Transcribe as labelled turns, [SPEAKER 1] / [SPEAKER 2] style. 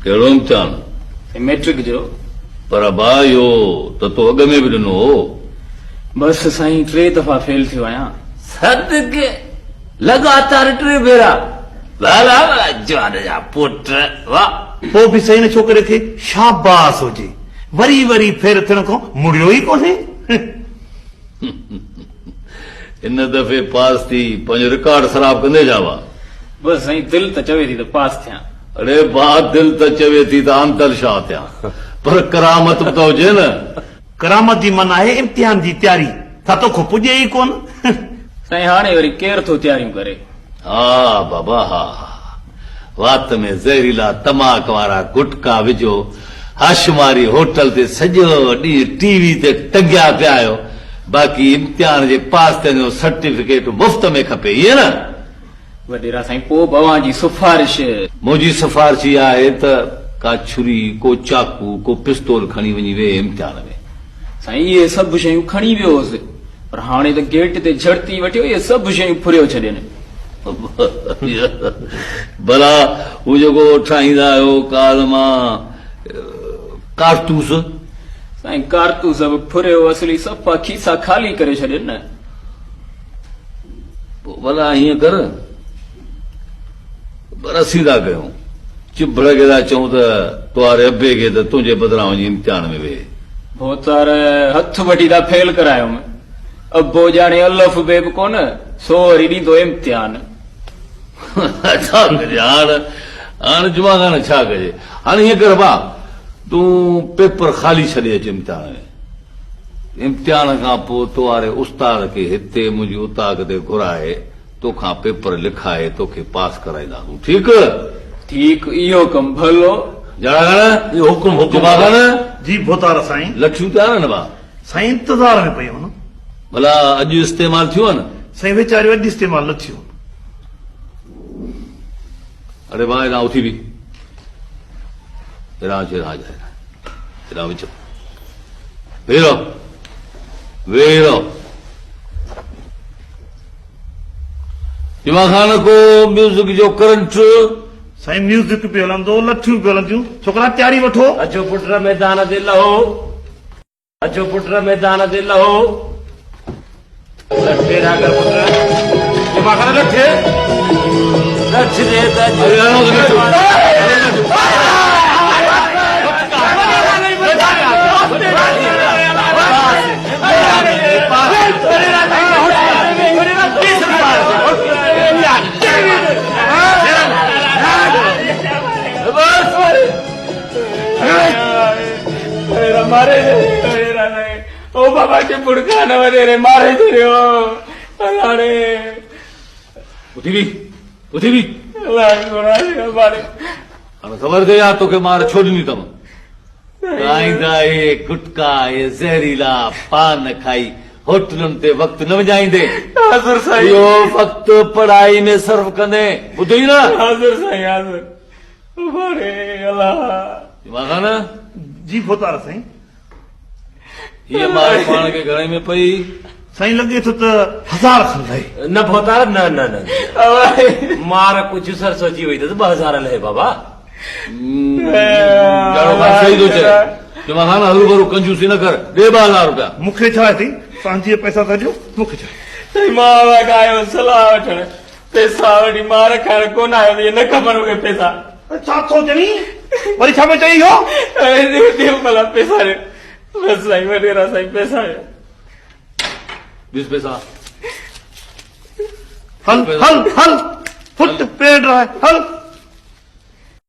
[SPEAKER 1] कहिड़ो इम्तिहान?
[SPEAKER 2] मैट्रिक जो।
[SPEAKER 1] पर भाइयो तो अॻ में बि ॾिनो हो।
[SPEAKER 2] बस साईं 3 दफ़ा फेल थियो आहियां।
[SPEAKER 1] सदके लगातार 3 भेरा। वाह जवान जा पुट वाह।
[SPEAKER 3] पोइ बि सही न छोकिरे खे शाबास हुजे, वरी वरी फेर थियण खां मुड़ियो ई कोन्हे।
[SPEAKER 1] इन दफ़े पास थी पंहिंजो रिकॉर्ड ख़राब कंदे जावा।
[SPEAKER 2] बस साईं दिल त चवे थी त पास थियां।
[SPEAKER 1] अरे बात दिल त चवे थी त अंतर छा थियां, पर करामत बि त हुजे न।
[SPEAKER 3] करामत जी मन आहे इम्तिहान जी तयारी, छा तोखो पुॼे ई कोन।
[SPEAKER 2] साईं हाणे वरी केरु थो तयारियूं करे।
[SPEAKER 1] हा बाबा हा, वात में ज़हरीला तमाक वारा गुटका विझो, हाशमारी होटल ते सॼो ॾींहुं टीवी ते टंगिया पिया आहियो, बाक़ी इम्तिहान जे पास थियण जो सर्टिफिकेट मुफ़्त में खपे, ईअं न?
[SPEAKER 2] वॾेरा साईं पोइ भवां जी सिफारिश।
[SPEAKER 1] मुंहिंजी सिफारिश इहा आहे त का छुरी, को चाकू, को पिस्तौल खणी वञी वेह इम्तिहान में।
[SPEAKER 2] साईं इहे सभु शयूं खणी वियो हुउसि, पर हाणे त गेट ते झड़ती वठियो, इहे सभु शयूं फुरियो छॾियनि।
[SPEAKER 1] भला हू जेको ठाहींदा आहियो काल मां कारतूस,
[SPEAKER 2] साईं कारतूस बि फुरियो, असली सफ़ा खीसा ख़ाली करे छॾियनि न।
[SPEAKER 1] भला हीअं कर, पर सीधा कयूं, चिबड़ खे था चऊं त तुआरे अबे खे त तुंहिंजे बदिरां वञी इम्तिहान में वेह।
[SPEAKER 2] भोतार हथ वठी था फेल करायुमि, अबो ॼाणे अलफ बे बि कोन, सो वरी ॾींदो इम्तिहान।
[SPEAKER 1] छा कजे हाणे जुमा खान छा कजे। हाणे हीअं कर भाउ, तूं पेपर ख़ाली छॾे अच इम्तिहान में। इम्तिहान खां पोइ तुआरे उस्ताद खे हिते मुंहिंजी उताक ते घुराए तोखां पेपर लिखाए तोखे पास कराईंदासूं, ठीकु?
[SPEAKER 2] ठीकु, इहो कमु भलो।
[SPEAKER 1] जड़ा हुकुम जुमा खान
[SPEAKER 3] जी भोतार साईं।
[SPEAKER 1] लठियूं तयार न भाउ?
[SPEAKER 3] साईं इंतज़ार में पई वञो।
[SPEAKER 1] भला अॼु इस्तेमाल थियो आहे न?
[SPEAKER 3] साईं वीचारियो अॼु इस्तेमाल न थियो।
[SPEAKER 1] अरे भाउ हेॾां उथी बि, हेॾां अच, हेॾां विच वेही रहो, वेही रहो। जुमा खान को म्यूज़िक जो करंट।
[SPEAKER 3] साईं म्यूज़िक पियो हलंदो, लठियूं पियो हलंदियूं, छोकिरा तयारी वठो।
[SPEAKER 4] अचो पुट मैदान ते लहो, अचो पुट मैदान ते लहो। लठे रागर पुट जुमा खान लठे लठ दे
[SPEAKER 2] मारे ओ बाबा के पुड़का न वधे मारे छॾियो। हाणे
[SPEAKER 1] उथी बि
[SPEAKER 2] मारे
[SPEAKER 1] हाणे ख़बर अथई यार तोखे मार छो ॾिनी अथमि? खाईंदा ये गुटका, ये ज़हरीला पान खाई होटलुनि ते वक़्तु न विञाईंदे।
[SPEAKER 2] हाज़िर साईं।
[SPEAKER 1] इहो वक़्तु पढ़ाई में सर्व कंदे, ॿुधई न?
[SPEAKER 2] हाज़िर साईं हाज़िर। अरे अल्लाह।
[SPEAKER 1] जुमा खान
[SPEAKER 3] जी भोतार साईं।
[SPEAKER 1] हीअ मार पाण खे घणे में पई?
[SPEAKER 3] साईं लॻे थो त 1000 खंदाई।
[SPEAKER 4] न भोतार न न न मार कुझु सर सोची वई त 2000 लहे बाबा।
[SPEAKER 1] सही थो चए। जुमा खान हरू भरू कंजूसी न कर, ॾे 2000 रुपया।
[SPEAKER 3] मूंखे छा थी, तव्हांजी पैसा था ॾियो, मूंखे छा।
[SPEAKER 2] साईं मां आयो सलाह वठण, पैसा वठी मार खाइण कोन आयो, न ख़बर मूंखे पैसा।
[SPEAKER 3] छा थो चई, वरी छा में चई हो?
[SPEAKER 2] दियो भला पैसा ॾे। बस साईं वॾेरा साईं पैसा ॾे।
[SPEAKER 1] बीस पैसा।
[SPEAKER 3] हल हल हल फुट पेड़ रहा है, हल।